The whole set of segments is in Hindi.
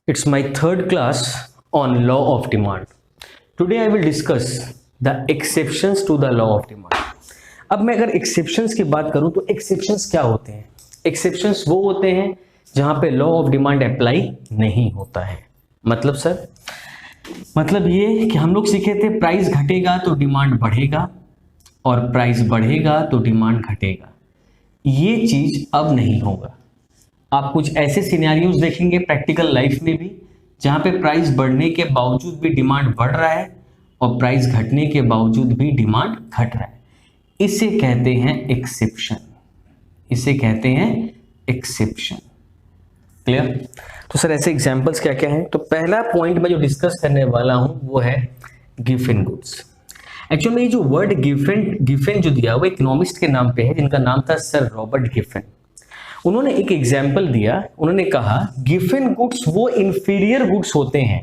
It's my third class on law of demand. Today I will discuss the exceptions to the law of demand. अब मैं अगर एक्सेप्शंस की बात करूं तो एक्सेप्शंस क्या होते हैं? एक्सेप्शंस वो होते हैं जहां पे लॉ ऑफ डिमांड अप्लाई नहीं होता है। मतलब सर, मतलब ये कि हम लोग सीखे थे प्राइस घटेगा तो डिमांड बढ़ेगा और प्राइस बढ़ेगा तो डिमांड घटेगा। ये चीज अब नहीं होगा। आप कुछ ऐसे सिनेरियोज देखेंगे प्रैक्टिकल लाइफ में भी जहां पे प्राइस बढ़ने के बावजूद भी डिमांड बढ़ रहा है और प्राइस घटने के बावजूद भी डिमांड घट रहा है। इसे कहते हैं एक्सेप्शन। इसे कहते हैं एक्सेप्शन। क्लियर? तो सर ऐसे एग्जांपल्स क्या क्या हैं? तो पहला पॉइंट मैं जो डिस्कस करने वाला हूं वो है गिवन गुड्स। एक्चुअली में ये जो वर्ड गिवन जो दिया वो इकोनॉमिस्ट के नाम पे है जिनका नाम था सर रॉबर्ट गिवन। उन्होंने एक एग्जाम्पल दिया। उन्होंने कहा गिवन गुड्स वो इंफीरियर गुड्स होते हैं।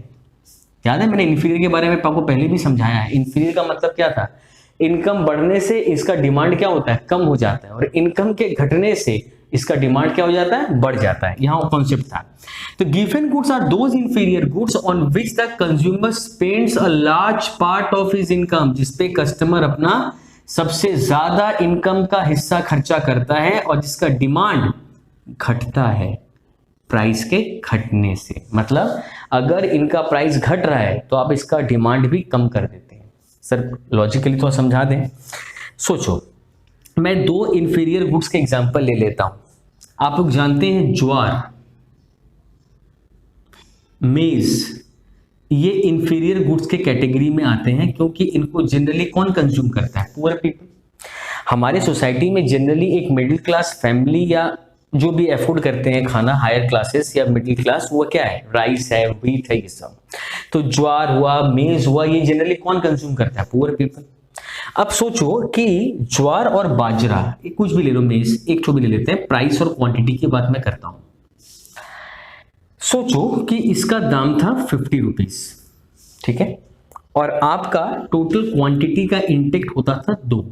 याद है मैंने इंफीरियर के बारे में आपको पहले भी समझाया है। इंफीरियर का मतलब क्या था? इनकम बढ़ने से इसका डिमांड क्या होता है? कम हो जाता है, और इनकम के घटने से इसका डिमांड क्या हो जाता है? बढ़ जाता है। यहां कॉन्सेप्ट था। तो given goods are those inferior goods on which the consumer spends a large part of his income, जिसपे कस्टमर अपना सबसे ज्यादा इनकम का हिस्सा खर्चा करता है और जिसका डिमांड घटता है प्राइस के घटने से। मतलब अगर इनका प्राइस घट रहा है तो आप इसका डिमांड भी कम कर देते हैं। सर लॉजिकली थोड़ा समझा दें। सोचो, मैं दो इंफीरियर गुड्स के एग्जांपल ले लेता हूं। आप लोग जानते हैं ज्वार, मेज, ये इंफीरियर गुड्स के कैटेगरी में आते हैं क्योंकि इनको जनरली कौन कंज्यूम करता है? Poor people. हमारे सोसाइटी में जनरली एक मिडिल क्लास फैमिली या जो भी अफोर्ड करते हैं खाना, हायर क्लासेस या मिडिल क्लास, वो क्या है? राइस है, व्हीट है, ये सब। तो ज्वार हुआ, मेज हुआ, ये जनरली कौन कंज्यूम करता है? Poor people. अब सोचो कि ज्वार और बाजरा, कुछ भी ले लो, मेज एक तो भी ले लेते हैं, प्राइस और क्वांटिटी की बात मैं करता हूं। सोचो कि इसका दाम था 50 रुपीज, ठीक है, और आपका टोटल क्वांटिटी का इंटेक होता था 2,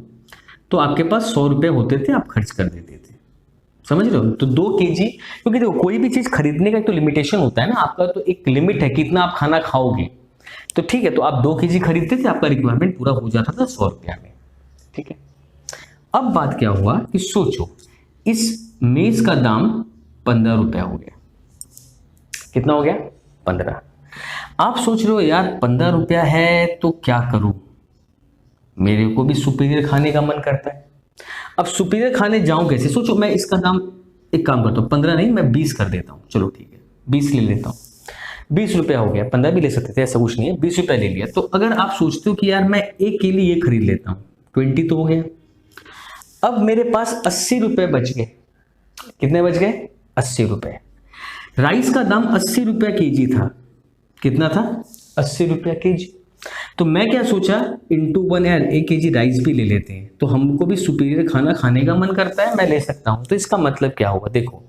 तो आपके पास 100 रुपए होते थे, आप खर्च कर देते थे। समझ रहे हो? तो 2 केजी, क्योंकि देखो कोई भी चीज खरीदने का एक तो लिमिटेशन होता है ना, आपका तो एक लिमिट है कितना आप खाना खाओगे। तो ठीक है, तो आप 2 केजी खरीदते थे, आपका रिक्वायरमेंट पूरा हो जाता था 100 रुपया में। ठीक है, अब बात क्या हुआ कि सोचो इस मेज का दाम 15 रुपया हो गया। कितना हो गया? 15। आप सोच रहे हो यार 15 रुपया है तो क्या करूं, मेरे को भी सुपीरियर खाने का मन करता है। अब सुपीरियर खाने जाऊं कैसे? सोचो मैं इसका दाम, एक काम करता हूं, 15 नहीं मैं 20 कर देता हूं। चलो ठीक है, 20 ले लेता हूं। 20 रुपया हो गया, 15 भी ले सकते थे, ऐसा कुछ नहीं है, 20 रुपया ले लिया। तो अगर आप सोचते हो कि यार मैं एक के लिए ये खरीद लेता हूं, 20 तो हो गया। अब मेरे पास 80 रुपए बच गए। कितने बच गए? 80 रुपए। राइस का दाम 80 रुपया केजी था। कितना था? 80 रुपया केजी। तो मैं क्या सोचा, इंटू 1 यार 1 केजी राइस भी ले लेते हैं, तो हमको भी सुपीरियर खाना खाने का मन करता है, मैं ले सकता हूं। तो इसका मतलब क्या होगा? देखो,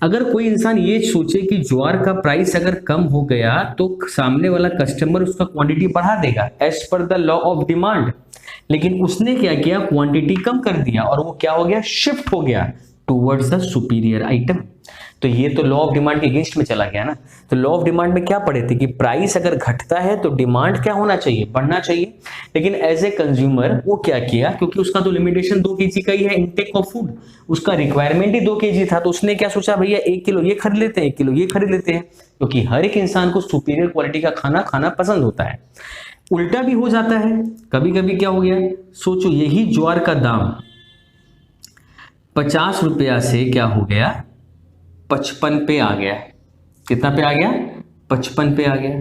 अगर कोई इंसान ये सोचे कि ज्वार का प्राइस अगर कम हो गया तो सामने वाला कस्टमर उसका क्वांटिटी बढ़ा देगा as per the law of demand, लेकिन उसने क्या किया? क्वांटिटी कम कर दिया और वो क्या हो गया? शिफ्ट हो गया टूवर्ड्स द सुपीरियर आइटम। तो ये तो लॉ ऑफ डिमांड के अगेंस्ट में चला गया ना। तो लॉ ऑफ डिमांड में क्या पढ़े थे कि प्राइस अगर घटता है तो डिमांड क्या होना चाहिए? बढ़ना चाहिए। लेकिन एज ए कंज्यूमर वो क्या किया, क्योंकि उसका तो लिमिटेशन 2 केजी का ही है इंटेक ऑफ फूड, उसका रिक्वायरमेंट ही 2 केजी था, तो उसने क्या सोचा, भैया 1 किलो ये खरीद लेते हैं, 1 किलो ये खरीद लेते हैं, क्योंकि हर एक इंसान को सुपीरियर क्वालिटी का खाना खाना पसंद होता है। उल्टा भी हो जाता है कभी कभी। क्या हो गया? सोचो यही ज्वार का दाम 50 रुपया से क्या हो गया? 55 पे आ गया। कितना पे आ गया? 55 पे आ गया।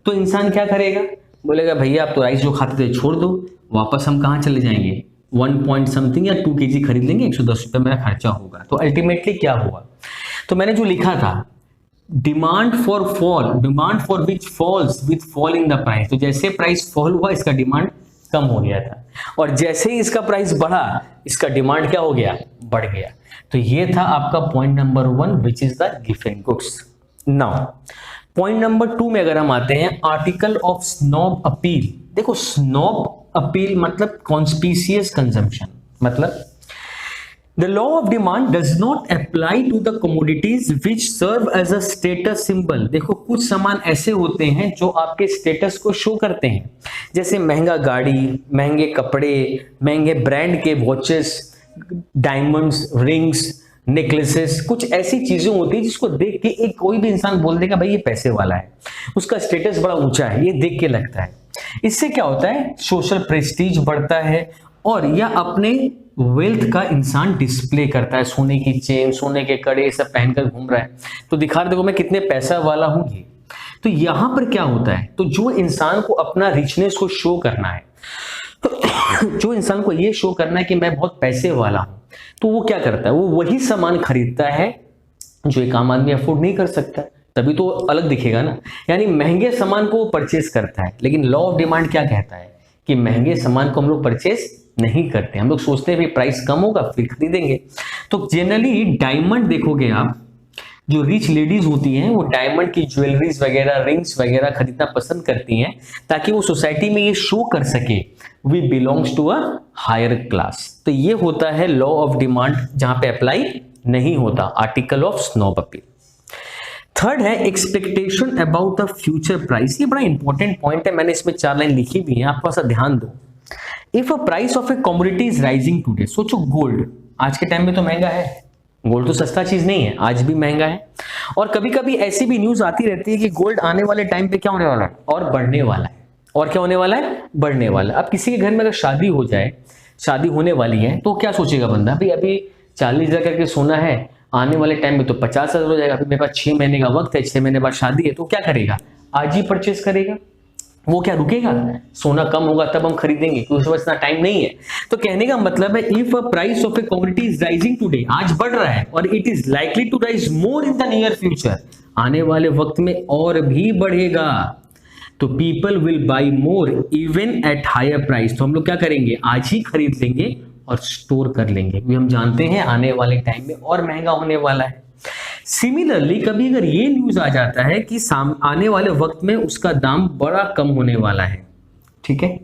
तो इंसान क्या करेगा? बोलेगा भैया आप तो राइस जो खाते थे छोड़ दो, वापस हम कहाँ चले जाएंगे? 1 पॉइंट समथिंग या 2 केजी खरीद लेंगे, 110 रुपये मेरा खर्चा होगा। तो अल्टीमेटली क्या हुआ? तो मैंने जो लिखा था, demand for which falls with fall in the price. तो जैसे प्राइस फॉल हुआ इसका डिमांड कम हो गया था, और जैसे ही इसका प्राइस बढ़ा इसका डिमांड क्या हो गया? बढ़ गया। तो ये था आपका point number 1 which is the given goods. Now point number 2 में अगर हम आते हैं, आर्टिकल ऑफ स्नॉब अपील। देखो स्नॉब अपील मतलब कॉन्स्पिशियस कंजम्पशन। मतलब The law of demand does not apply to the commodities which serve as a status symbol। देखो कुछ सामान ऐसे होते हैं जो आपके स्टेटस को शो करते हैं, जैसे महंगा गाड़ी, महंगे कपड़े, महंगे ब्रांड के वॉचेस, डायमंड्स, रिंग्स, नेकलेसेस, कुछ ऐसी चीजें होती है जिसको देख के एक कोई भी इंसान बोल देगा भाई ये पैसे वाला है, उसका स्टेटस बड़ा ऊंचा है, ये देख के लगता है। इससे क्या होता है, सोशल प्रेस्टीज बढ़ता है और या अपने वेल्थ का इंसान डिस्प्ले करता है, सोने की चेन, सोने के कड़े सब पहनकर घूम रहा है तो दिखा रहे देखो मैं कितने पैसा वाला हूं। ये तो यहां पर क्या होता है, तो जो इंसान को अपना रिचनेस को शो करना है, जो इंसान को ये शो करना है कि मैं बहुत पैसे वाला हूं, तो वो क्या करता है, वो वही सामान खरीदता है जो एक आम आदमी अफोर्ड नहीं कर सकता, तभी तो अलग दिखेगा ना। यानी महंगे सामान को वो परचेस करता है, लेकिन लॉ ऑफ डिमांड क्या कहता है कि महंगे सामान को हम लोग परचेस नहीं करते, हम लोग सोचते हैं भी प्राइस कम होगा फिर खरीदेंगे। तो जनरली डायमंड देखोगे आप, जो रिच लेडीज होती हैं वो डायमंड की ज्वेलरीज वगैरह, रिंग्स वगैरह खरीदना पसंद करती हैं ताकि वो सोसाइटी में ये शो कर सके we belongs to a higher class. तो ये होता है लॉ ऑफ डिमांड जहां पे अप्लाई नहीं होता, article of snob appeal. Third है expectation about the future price. ये बड़ा इंपॉर्टेंट पॉइंट है, मैंने इसमें 4 लाइन लिखी भी है, आप थोड़ा सा ध्यान दो। If a price of a commodity is rising today, सोचो गोल्ड आज के टाइम में तो महंगा है, गोल्ड तो सस्ता चीज नहीं है, आज भी महंगा है। और कभी कभी ऐसी भी न्यूज आती रहती है कि गोल्ड आने वाले टाइम पे क्या होने वाला है, और बढ़ने वाला है। और क्या होने वाला है, बढ़ने वाला है। अब किसी के घर में अगर शादी हो जाए, शादी होने वाली है, तो क्या सोचेगा बंदा, भाई अभी 40,000 करके सोना है, आने वाले टाइम में तो 50,000 हो जाएगा, फिर मेरे पास 6 महीने का वक्त है, 6 महीने बाद शादी है, तो क्या करेगा, आज ही परचेस करेगा। वो क्या रुकेगा, सोना कम होगा तब हम खरीदेंगे, क्योंकि उसके पास इतना टाइम नहीं है। तो कहने का मतलब है if a price of a commodity is rising today, आज बढ़ रहा है, और it is likely to rise more in the near future, आने वाले वक्त में और भी बढ़ेगा, तो people will buy more even at higher price. तो हम लोग क्या करेंगे, आज ही खरीद लेंगे और स्टोर कर लेंगे, क्योंकि हम जानते हैं आने वाले टाइम में और महंगा होने वाला है। सिमिलरली कभी अगर ये न्यूज आ जाता है कि आने वाले वक्त में उसका दाम बड़ा कम होने वाला है, ठीक है,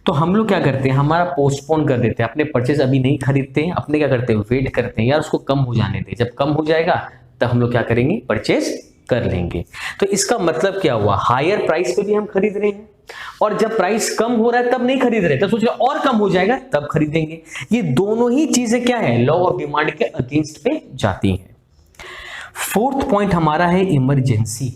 तो हम लोग क्या करते हैं, हमारा पोस्टपोन कर देते हैं, अपने परचेज अभी नहीं खरीदते हैं, अपने क्या करते हैं, वेट करते हैं, यार उसको कम हो जाने दे, जब कम हो जाएगा तब हम लोग क्या करेंगे, परचेज कर लेंगे। तो इसका मतलब क्या हुआ, हायर प्राइस पे भी हम खरीद रहे हैं, और जब प्राइस कम हो रहा है तब नहीं खरीद रहे, तब सोच रहे और कम हो जाएगा तब खरीदेंगे। ये दोनों ही चीजें क्या है, लॉ ऑफ डिमांड के अगेंस्ट पे जाती हैं। फोर्थ पॉइंट हमारा है इमरजेंसी।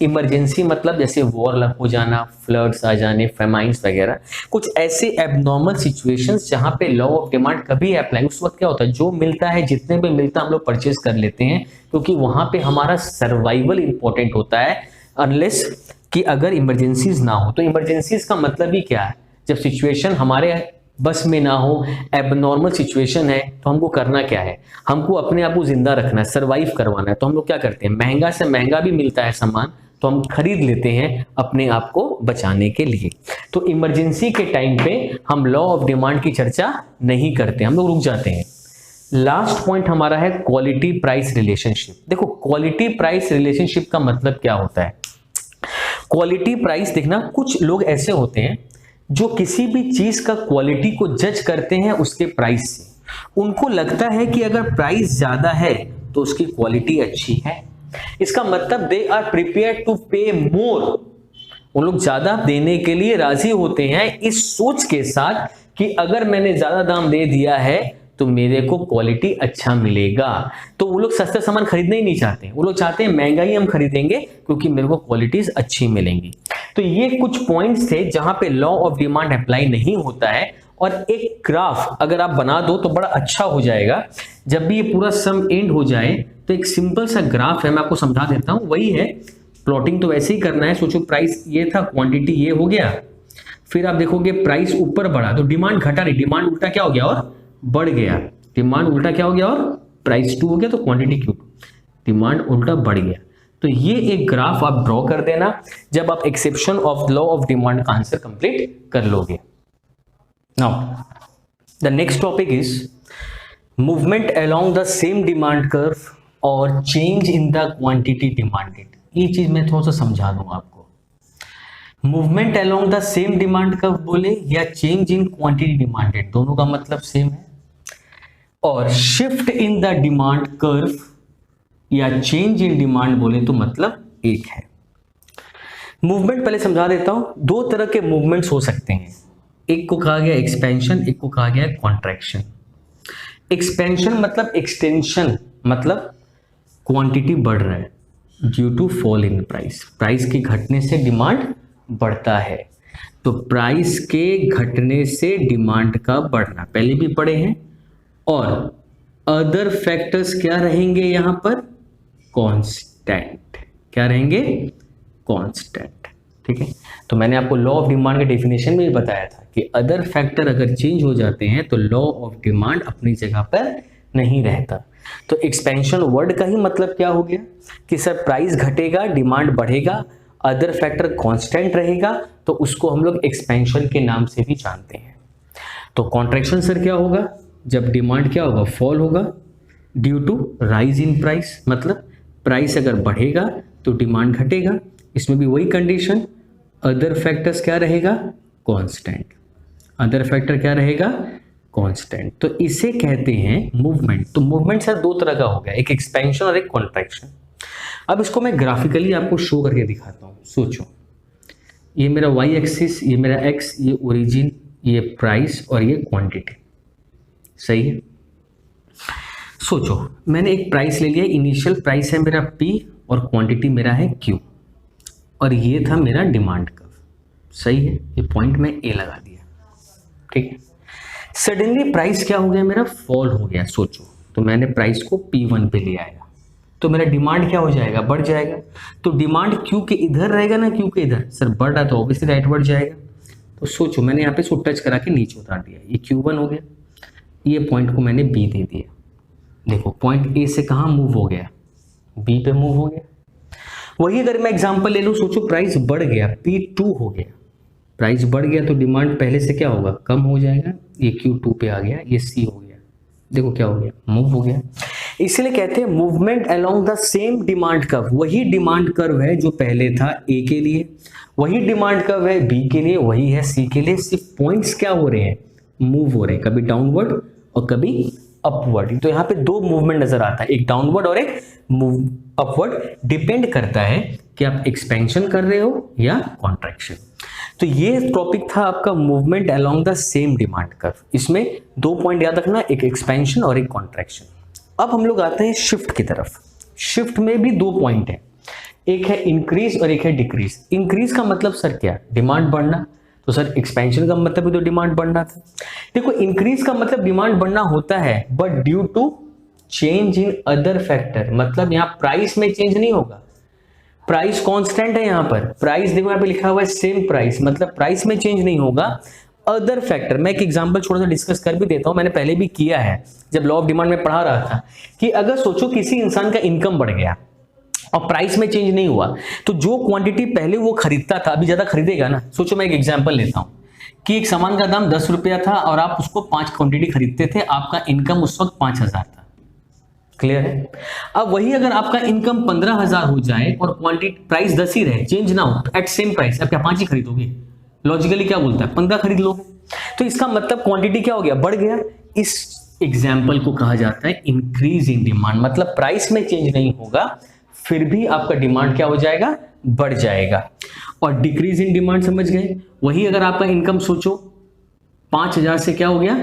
इमरजेंसी मतलब जैसे वॉर हो जाना, फ्लड्स आ जाने, फेमाइंस वगैरह, कुछ ऐसे एबनॉर्मल सिचुएशंस जहां पे लॉ ऑफ डिमांड कभी अप्लाई, उस वक्त क्या होता है, जो मिलता है, जितने पे मिलता है हम लोग परचेज कर लेते हैं, क्योंकि वहां पे हमारा सर्वाइवल इंपॉर्टेंट होता है, अनलेस कि अगर इमरजेंसीज ना हो। तो इमरजेंसीज का मतलब ही क्या है, जब सिचुएशन हमारे बस में ना हो, एबनॉर्मल सिचुएशन है, तो हमको करना क्या है, हमको अपने आप को जिंदा रखना है, सर्वाइव करवाना है। तो हम लोग क्या करते हैं, महंगा से महंगा भी मिलता है सामान तो हम खरीद लेते हैं अपने आप को बचाने के लिए। तो इमरजेंसी के टाइम पे हम लॉ ऑफ डिमांड की चर्चा नहीं करते, हम लोग रुक जाते हैं। लास्ट पॉइंट हमारा है क्वालिटी प्राइस रिलेशनशिप। देखो क्वालिटी प्राइस रिलेशनशिप का मतलब क्या होता है, क्वालिटी प्राइस देखना, कुछ लोग ऐसे होते हैं जो किसी भी चीज का क्वालिटी को जज करते हैं उसके प्राइस से। उनको लगता है कि अगर प्राइस ज्यादा है तो उसकी क्वालिटी अच्छी है, इसका मतलब दे आर प्रिपेयर्ड टू पे मोर, उन लोग ज्यादा देने के लिए राजी होते हैं इस सोच के साथ कि अगर मैंने ज्यादा दाम दे दिया है तो मेरे को क्वालिटी अच्छा मिलेगा। तो वो लोग सस्ता सामान खरीदना ही नहीं चाहते, वो लोग चाहते हैं महंगा ही हम खरीदेंगे क्योंकि मेरे को क्वालिटीज अच्छी मिलेंगी। तो ये कुछ पॉइंट्स थे जहां पे लॉ ऑफ डिमांड अप्लाई नहीं होता है। और एक ग्राफ अगर आप बना दो तो बड़ा अच्छा हो जाएगा, जब भी ये पूरा सम एंड हो जाए तो एक सिंपल सा ग्राफ है, मैं आपको समझा देता हूं, वही है, प्लॉटिंग तो वैसे ही करना है। सोचो प्राइस ये था, क्वांटिटी ये हो गया, फिर आप देखोगे प्राइस ऊपर बढ़ा तो डिमांड घटा नहीं, डिमांड उल्टा क्या हो गया और बढ़ गया, डिमांड उल्टा क्या हो गया और प्राइस 2 हो गया, तो क्वांटिटी क्यों, डिमांड उल्टा बढ़ गया। तो ये एक ग्राफ आप ड्रॉ कर देना जब आप exception of law of demand का आंसर कंप्लीट कर लोगे। Now the next topic is movement along the same demand curve और change in the quantity demanded. ये चीज मैं थोड़ा सा समझा दूं आपको। Movement along the same demand curve बोले या चेंज इन क्वांटिटी डिमांडेड, दोनों का मतलब सेम है। और shift in the demand curve या चेंज इन डिमांड बोले तो मतलब एक है। मूवमेंट पहले समझा देता हूं। दो तरह के मूवमेंट्स हो सकते हैं, एक को कहा गया एक्सपेंशन, एक को कहा गया कॉन्ट्रैक्शन। एक्सपेंशन मतलब एक्सटेंशन, मतलब क्वांटिटी बढ़ रहा है due to fall in price, price के घटने से डिमांड बढ़ता है। तो प्राइस के घटने से डिमांड का बढ़ना, पहले भी पढ़े हैं। और अदर फैक्टर्स क्या रहेंगे यहां पर, कांस्टेंट। क्या रहेंगे, कांस्टेंट। ठीक है, तो मैंने आपको लॉ ऑफ डिमांड के डेफिनेशन में भी बताया था कि अदर फैक्टर अगर चेंज हो जाते हैं तो लॉ ऑफ डिमांड अपनी जगह पर नहीं रहता। तो एक्सपेंशन वर्ड का ही मतलब क्या हो गया कि सर प्राइस घटेगा, डिमांड बढ़ेगा, अदर फैक्टर कांस्टेंट रहेगा, तो उसको हम लोग एक्सपेंशन के नाम से भी जानते हैं। तो कॉन्ट्रैक्शन सर क्या होगा, जब डिमांड क्या होगा, फॉल होगा due to rise in price, मतलब प्राइस अगर बढ़ेगा तो डिमांड घटेगा। इसमें भी वही कंडीशन, अदर फैक्टर्स क्या रहेगा, कांस्टेंट। अदर फैक्टर क्या रहेगा, कांस्टेंट। तो इसे कहते हैं मूवमेंट। तो मूवमेंट सर दो तरह का हो गया, एक एक्सपेंशन और एक कॉन्ट्रैक्शन। अब इसको मैं ग्राफिकली आपको शो करके दिखाता हूं। सोचो, ये मेरा वाई एक्सिस, ये मेरा एक्स, ये ओरिजिन, ये प्राइस और ये क्वांटिटी। सही है। सोचो मैंने एक प्राइस ले लिया, इनिशियल प्राइस है मेरा P और क्वांटिटी मेरा है Q, और ये था मेरा डिमांड कर्व। सही है, ये पॉइंट में A लगा दिया। ठीक है, सडनली प्राइस क्या हो गया, मेरा फॉल हो गया। सोचो, तो मैंने प्राइस को P1 पे ले आया, तो मेरा डिमांड क्या हो जाएगा, बढ़ जाएगा। तो डिमांड Q के इधर रहेगा ना, Q के इधर, सर बढ़ रहा तो ऑब्वियसली राइटवर्ड जाएगा। तो सोचो मैंने यहाँ पे इसको टच करा के नीचे उतार दिया, ये Q1 हो गया, ये पॉइंट को मैंने B दे दिया। देखो पॉइंट A से कहाँ मूव हो गया, B पे मूव हो गया। वही अगर मैं एग्जांपल ले लूं, सोचो प्राइस बढ़ गया, P2 हो गया, प्राइस बढ़ गया तो डिमांड पहले से क्या होगा, कम हो जाएगा। ये Q2 पे आ गया, ये C हो गया, देखो क्या हो गया, मूव हो गया। इसलिए कहते हैं movement along the same demand curve. वही डिमांड कर्व है जो पहले था A के लिए, वही डिमांड कर्व है B के लिए, वही है C के लिए, सिर्फ पॉइंट्स क्या हो रहे हैं, मूव हो रहे हैं, कभी डाउनवर्ड और कभी अपवर्ड। तो यहाँ पे दो मूवमेंट नजर आता है, एक डाउनवर्ड और एक मूव अपवर्ड। डिपेंड करता है कि आप एक्सपेंशन कर रहे हो या कॉन्ट्रैक्शन। तो ये टॉपिक था आपका movement along the same demand curve. इसमें दो पॉइंट याद रखना, एक एक्सपेंशन और एक कॉन्ट्रैक्शन। अब हम लोग आते हैं शिफ्ट की तरफ। शिफ्ट में भी दो पॉइंट है, एक है इंक्रीज और एक है डिक्रीज। इंक्रीज का मतलब सर क्या, डिमांड बढ़ना, तो सर एक्सपेंशन का मतलब भी तो डिमांड बढ़ना था। देखो इंक्रीज का मतलब डिमांड बढ़ना होता है, but due to change in other factor, मतलब यहाँ प्राइस में चेंज नहीं होगा, प्राइस कांस्टेंट है। यहाँ पर प्राइस देखो यहाँ पे लिखा हुआ है सेम प्राइस, मतलब प्राइस में चेंज नहीं होगा। अदर फैक्टर, मैं एक एग्जांपल थोड़ा सा डिस्कस कर भी देता हूं, मैंने पहले भी किया है जब लॉ ऑफ डिमांड में पढ़ा रहा था, कि अगर सोचो किसी इंसान का इनकम बढ़ गया और प्राइस में चेंज नहीं हुआ, तो जो क्वांटिटी पहले वो खरीदता था अभी ज्यादा खरीदेगा ना। सोचो मैं एक एग्जांपल लेता हूं कि एक सामान का दाम 10 रुपया था और आप उसको 5 क्वांटिटी खरीदते थे, आपका इनकम उस वक्त 5,000 था। क्लियर है। अब वही अगर आपका इनकम 15,000 हो जाए और क्वांटिटी प्राइस 10 ही रहे, चेंज ना हो, एट सेम प्राइस, आप क्या 5 ही खरीदोगे? लॉजिकली क्या बोलता है, 15 खरीद लो। तो इसका मतलब क्वांटिटी क्या हो गया, बढ़ गया। इस एग्जाम्पल को कहा जाता है इंक्रीज इन डिमांड, मतलब प्राइस में चेंज नहीं होगा फिर भी आपका डिमांड क्या हो जाएगा, बढ़ जाएगा। और डिक्रीज इन डिमांड समझ गए, वही अगर आपका इनकम सोचो 5,000 से क्या हो गया,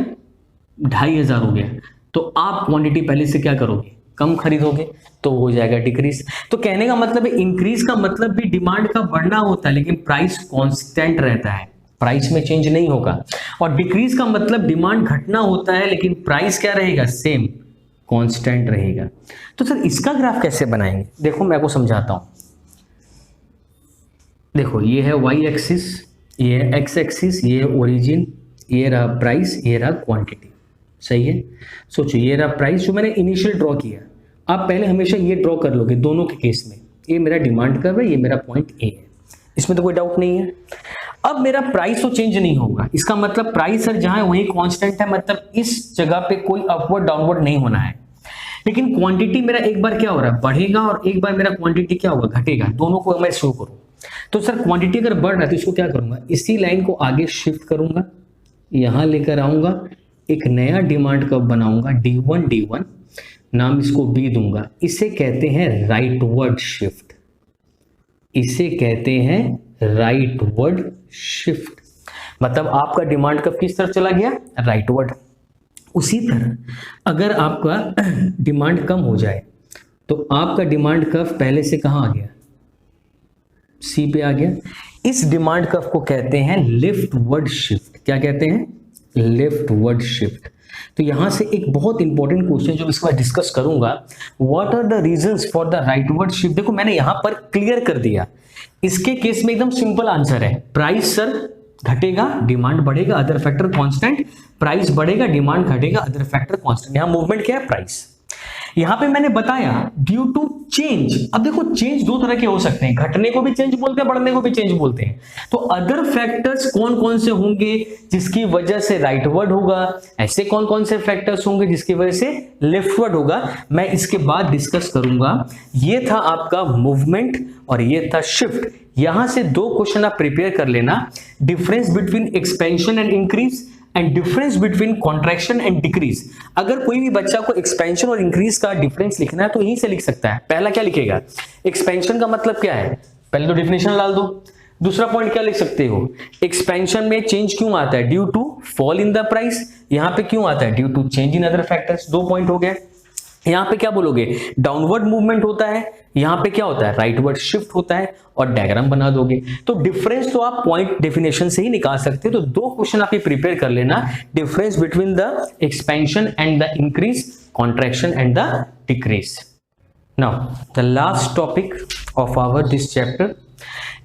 2,500 हो गया, तो आप क्वांटिटी पहले से क्या करोगे, कम खरीदोगे, तो हो जाएगा डिक्रीज। तो कहने का मतलब है इंक्रीज का मतलब भी डिमांड का बढ़ना होता है, लेकिन प्राइस कांस्टेंट रहता है, प्राइस में चेंज नहीं होगा। और डिक्रीज का मतलब डिमांड घटना होता है, लेकिन प्राइस क्या रहेगा, सेम कांस्टेंट रहेगा। तो सर इसका ग्राफ कैसे बनाएंगे, देखो मैं आपको समझाता हूं। देखो ये है वाई एक्सिस, ये है एक्स एक्सिस, ये है ओरिजिन, ये रहा प्राइस, ये रहा क्वांटिटी। सही है। सोचो ये रहा प्राइस जो मैंने इनिशियल ड्रॉ किया, आप पहले हमेशा ये ड्रॉ कर लोगे दोनों के केस में। ये मेरा डिमांड कर्व है, ये मेरा पॉइंट ए है, इसमें तो कोई डाउट नहीं है। अब मेरा प्राइस तो चेंज नहीं होगा, इसका मतलब प्राइस सर जहां है वही कांस्टेंट है, मतलब इस जगह पे कोई अपवर्ड डाउनवर्ड नहीं होना है। लेकिन क्वांटिटी मेरा एक बार क्या हो रहा है, बढ़ेगा, और एक बार मेरा क्वांटिटी क्या होगा, घटेगा। दोनों को मैं शो करूं तो सर क्वांटिटी अगर बढ़ रहा है तो इसको क्या करूंगा, इसी लाइन को आगे शिफ्ट करूंगा, यहां लेकर आऊंगा, एक नया डिमांड कर्व बनाऊंगा D1 नाम इसको B दूंगा, इसे कहते हैं राइटवर्ड शिफ्ट, इसे कहते हैं राइटवर्ड शिफ्ट। मतलब आपका डिमांड कर्व किस तरफ चला गया, राइटवर्ड। उसी तरह अगर आपका डिमांड कम हो जाए तो आपका डिमांड कर्व पहले से कहां आ गया, सी पे आ गया। इस डिमांड कर्व को कहते हैं लेफ्टवर्ड शिफ्ट। क्या कहते हैं, लेफ्टवर्ड शिफ्ट। तो यहां से एक बहुत इंपॉर्टेंट क्वेश्चन जो इसके बाद डिस्कस करूंगा, what are the reasons for the rightward shift. देखो मैंने यहां पर क्लियर कर दिया, इसके केस में एकदम सिंपल आंसर है, प्राइस सर घटेगा डिमांड बढ़ेगा, अदर फैक्टर कांस्टेंट, प्राइस बढ़ेगा डिमांड घटेगा, अदर फैक्टर कांस्टेंट। यहां मूवमेंट क्या है, प्राइस। यहां पे मैंने बताया ड्यू टू चेंज। अब देखो चेंज दो तरह के हो सकते हैं, घटने को भी चेंज बोलते हैं, बढ़ने को भी चेंज बोलते हैं। तो अदर फैक्टर्स कौन कौन से होंगे जिसकी वजह से राइटवर्ड होगा, ऐसे कौन कौन से फैक्टर्स होंगे जिसकी वजह से लेफ्टवर्ड होगा, मैं इसके बाद डिस्कस करूंगा। ये था आपका मूवमेंट और ये था शिफ्ट। यहां से दो क्वेश्चन आप प्रिपेयर कर लेना, difference between expansion and increase and difference between contraction and decrease. अगर कोई भी बच्चा को एक्सपेंशन और इंक्रीज का डिफरेंस लिखना है तो यहीं से लिख सकता है। पहला क्या लिखेगा, एक्सपेंशन का मतलब क्या है, पहले तो डिफिनेशन डाल दो। दूसरा पॉइंट क्या लिख सकते हो, एक्सपेंशन में चेंज क्यों आता है, due to fall in the price. यहां पे क्यों आता है, due to change in other factors. दो पॉइंट हो गए। यहां पे क्या बोलोगे, डाउनवर्ड मूवमेंट होता है, यहां पे क्या होता है, राइटवर्ड शिफ्ट होता है, और डायग्राम बना दोगे। तो डिफरेंस तो आप पॉइंट डेफिनेशन से ही निकाल सकते हो। तो दो क्वेश्चन आप ये प्रिपेयर कर लेना, difference between the expansion and the increase, contraction and the decrease. Now the last topic of our this chapter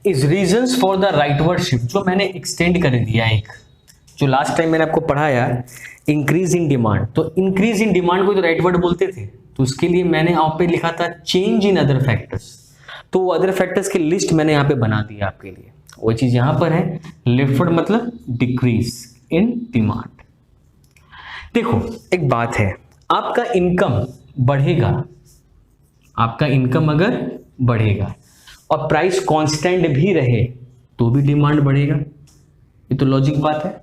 is reasons for the rightward shift, जो मैंने एक्सटेंड कर दिया एक, जो लास्ट टाइम मैंने आपको पढ़ाया इंक्रीज इन डिमांड। तो इंक्रीज इन डिमांड को तो राइटवर्ड बोलते थे, तो उसके लिए मैंने यहाँ पे लिखा था चेंज इन अदर फैक्टर्स। तो अदर फैक्टर्स की लिस्ट मैंने यहाँ पे बना दिया आपके लिए, वो चीज यहां पर है, लेफ्टवर्ड मतलब डिक्रीज इन डिमांड। देखो एक बात है, आपका इनकम बढ़ेगा, आपका इनकम अगर बढ़ेगा और प्राइस कांस्टेंट भी रहे तो भी डिमांड बढ़ेगा, ये तो लॉजिक बात है।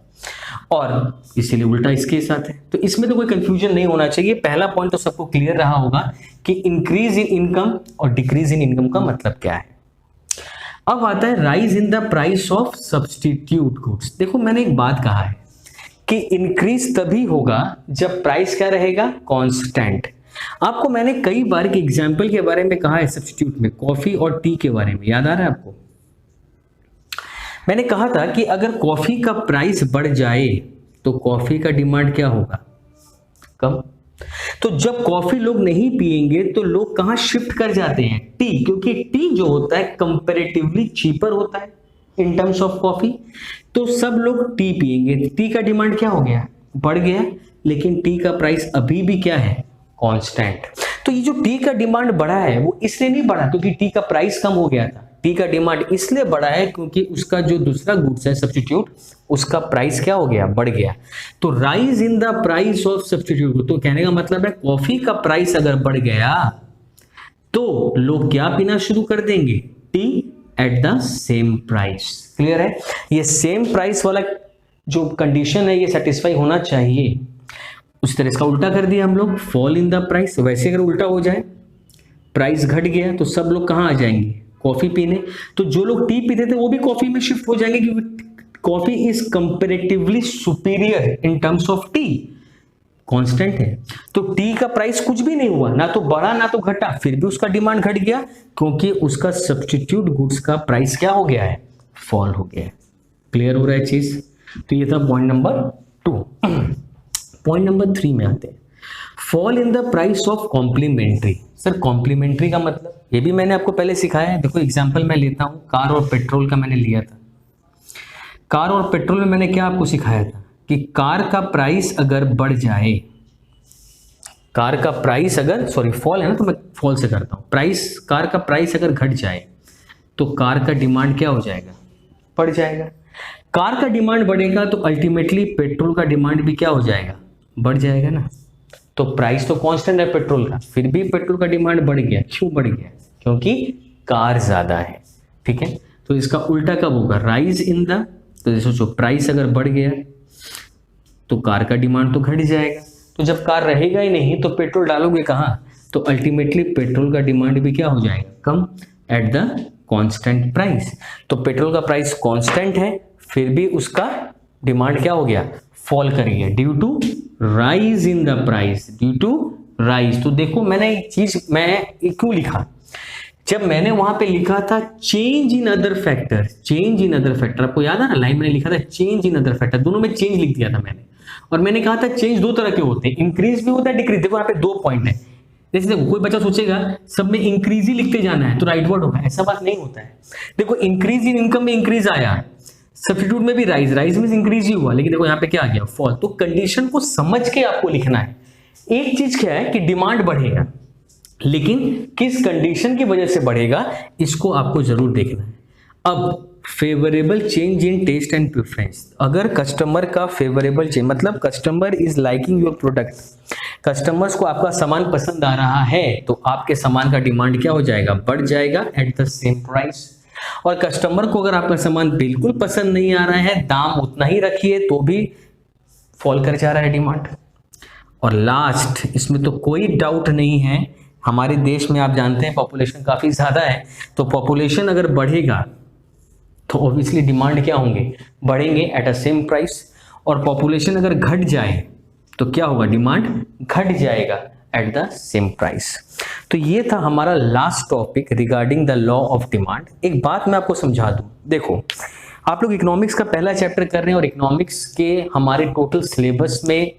और इसीलिए उल्टा इसके साथ है, तो इसमें तो कोई कंफ्यूजन नहीं होना चाहिए। पहला पॉइंट तो सबको क्लियर रहा होगा कि इंक्रीज इन इनकम और डिक्रीज इन इनकम का मतलब क्या है। अब आता है rise in the price of substitute goods. देखो मैंने एक बात कहा है कि इंक्रीज तभी होगा जब प्राइस क्या रहेगा, कांस्टेंट। आपको मैंने कई बार के एग्जाम्पल के बारे में कहा है सब्स्टिट्यूट में, कॉफी और टी के बारे में, याद आ रहा है आपको। मैंने कहा था कि अगर कॉफी का प्राइस बढ़ जाए तो कॉफी का डिमांड क्या होगा, कम। तो जब कॉफी लोग नहीं पिएंगे तो लोग कहां शिफ्ट कर जाते हैं, टी, क्योंकि टी जो होता है कंपैरेटिवली चीपर होता है इन टर्म्स ऑफ कॉफी। तो सब लोग टी पिएंगे, टी का डिमांड क्या हो गया, बढ़ गया, लेकिन टी का प्राइस अभी भी क्या है, कांस्टेंट। तो ये जो टी का डिमांड बढ़ा है वो इसलिए नहीं बढ़ा क्योंकि टी का प्राइस कम हो गया था, टी का डिमांड इसलिए बढ़ा है क्योंकि उसका जो दूसरा गुड्स है सब्स्टिट्यूट, उसका प्राइस क्या हो गया, बढ़ गया। तो rise in the price of substitute, तो कहने का मतलब है कॉफी का प्राइस अगर बढ़ गया तो लोग क्या पीना शुरू कर देंगे, T at the same price. Clear है, ये सेम प्राइस वाला जो कंडीशन है ये सेटिस्फाई होना चाहिए। उस तरह इसका उल्टा कर दिया हम लोग, फॉल इन द प्राइस। वैसे अगर उल्टा हो जाए, प्राइस घट गया तो सब लोग कहां आ जाएंगे, कॉफी पीने। तो जो लोग टी पीते थे वो भी कॉफी में शिफ्ट हो जाएंगे क्योंकि coffee is comparatively superior in terms of T, constant है। तो टी का प्राइस कुछ भी नहीं हुआ, ना तो बढ़ा ना तो घटा, फिर भी उसका डिमांड घट गया क्योंकि उसका सब्स्टिट्यूट गुड्स का प्राइस क्या हो गया है, फॉल हो गया है। क्लियर हो रहा है चीज। तो ये था पॉइंट नंबर 2। पॉइंट नंबर 3 में आते हैं, fall in the price of complementary. Sir complementary का मतलब, ये भी मैंने आपको पहले सिखाया है। देखो एग्जांपल मैं लेता हूं, कार और पेट्रोल का मैंने लिया था। कार और पेट्रोल में मैंने क्या आपको सिखाया था कि कार का प्राइस अगर बढ़ जाए, कार का प्राइस अगर, सॉरी फॉल है ना तो मैं फॉल से करता हूं, प्राइस, कार का प्राइस अगर घट जाए तो कार का डिमांड क्या हो जाएगा, बढ़ जाएगा। कार का डिमांड बढ़ेगा तो अल्टीमेटली पेट्रोल का डिमांड भी क्या हो जाएगा, बढ़ जाएगा ना। तो प्राइस तो कांस्टेंट है पेट्रोल का, फिर भी पेट्रोल का डिमांड बढ़ गया। क्यों बढ़ गया, क्योंकि कार ज्यादा है। ठीक है, तो इसका उल्टा कब होगा, राइज इन द, तो सोचो प्राइस अगर बढ़ गया तो कार का डिमांड तो घट जाएगा। तो जब कार रहेगा ही नहीं तो पेट्रोल डालोगे कहाँ, तो अल्टीमेटली पेट्रोल का डिमांड भी क्या हो जाएगा, कम, एट द कांस्टेंट प्राइस। तो पेट्रोल का प्राइस कांस्टेंट है, फिर भी उसका डिमांड क्या हो गया, फॉल कर गया, due to rise in the price, due to rise. तो देखो मैंने एक चीज मैं क्यों लिखा, जब मैंने वहां पे लिखा था change in other factor, change in other factor, आपको याद है ना लाइन मैंने लिखा था चेंज इन अदर फैक्टर, दोनों में चेंज लिख दिया था मैंने। और मैंने कहा था चेंज दो तरह के होते हैं, इंक्रीज भी होता है, डिक्रीज। देखो यहाँ पे दो पॉइंट है। जैसे देखो कोई बच्चा सोचेगा सब में इंक्रीज ही लिखते जाना है तो राइट वर्ड होगा, ऐसा बात नहीं होता है। देखो इंक्रीज इन इनकम में इंक्रीज आया, सब्स्टिट्यूट में भी राइज, राइज में इंक्रीज ही हुआ, लेकिन देखो यहाँ पे क्या आ गया, फॉल। तो कंडीशन को समझ के आपको लिखना है। एक चीज क्या है कि डिमांड बढ़ेगा, लेकिन किस कंडीशन की वजह से बढ़ेगा इसको आपको जरूर देखना है। अब favourable change in taste and preference, अगर कस्टमर का फेवरेबल चेंज मतलब customer is liking your product, customers को आपका सामान पसंद आ रहा है तो आपके सामान का डिमांड क्या हो जाएगा, बढ़ जाएगा एट द सेम प्राइस। और कस्टमर को अगर आपका सामान बिल्कुल पसंद नहीं आ रहा है, दाम उतना ही रखिए तो भी फॉल कर जा रहा है डिमांड। और लास्ट, इसमें तो कोई डाउट नहीं है, हमारे देश में आप जानते हैं पॉपुलेशन काफी ज्यादा है, तो पॉपुलेशन अगर बढ़ेगा तो ऑब्वियसली डिमांड क्या होंगे, बढ़ेंगे एट अ सेम प्राइस। और पॉपुलेशन अगर घट जाए तो क्या होगा, डिमांड घट जाएगा एट द सेम प्राइस। तो ये था हमारा last topic regarding the law of demand. एक बात मैं आपको समझा दूं, देखो आप लोग इकोनॉमिक्स का पहला चैप्टर कर रहे हैं और इकोनॉमिक्स के हमारे टोटल सिलेबस में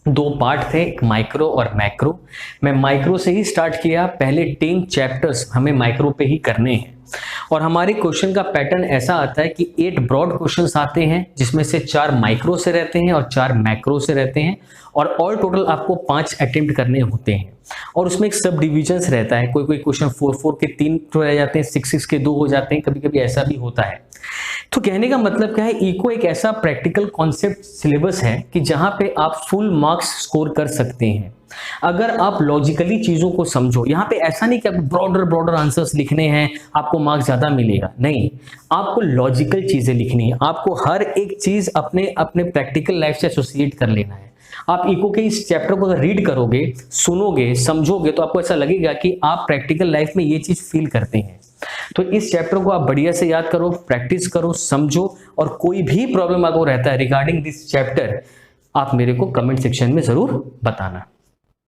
दो पार्ट थे, एक माइक्रो और मैक्रो। मैं माइक्रो से ही स्टार्ट किया, पहले 10 चैप्टर्स हमें माइक्रो पे ही करने हैं। और हमारे क्वेश्चन का पैटर्न ऐसा आता है कि 8 ब्रॉड क्वेश्चंस आते हैं, जिसमें से 4 माइक्रो से रहते हैं और 4 मैक्रो से रहते हैं, और ऑल टोटल आपको 5 अटेम्प्ट करने होते हैं। और उसमें एक सब डिविजन्स रहता है, कोई कोई क्वेश्चन 4 के 3 रह जाते हैं, 6 के 2 हो जाते हैं, कभी कभी ऐसा भी होता है। तो कहने का मतलब क्या है, इको एक ऐसा प्रैक्टिकल कॉन्सेप्ट सिलेबस है कि जहां पे आप फुल मार्क्स स्कोर कर सकते हैं अगर आप लॉजिकली चीजों को समझो। यहाँ पे ऐसा नहीं कि आपको ब्रॉडर आंसर्स लिखने हैं आपको मार्क्स ज्यादा मिलेगा, नहीं, आपको लॉजिकल चीजें लिखनी है, आपको हर एक चीज अपने अपने प्रैक्टिकल लाइफ से एसोसिएट कर लेना है। आप इको के इस चैप्टर को अगर रीड करोगे, सुनोगे, समझोगे तो आपको ऐसा लगेगा कि आप प्रैक्टिकल लाइफ में ये चीज फील करते हैं। तो इस चैप्टर को आप बढ़िया से याद करो, प्रैक्टिस करो, समझो, और कोई भी प्रॉब्लम आपको रहता है रिगार्डिंग दिस चैप्टर आप मेरे को कमेंट सेक्शन में जरूर बताना।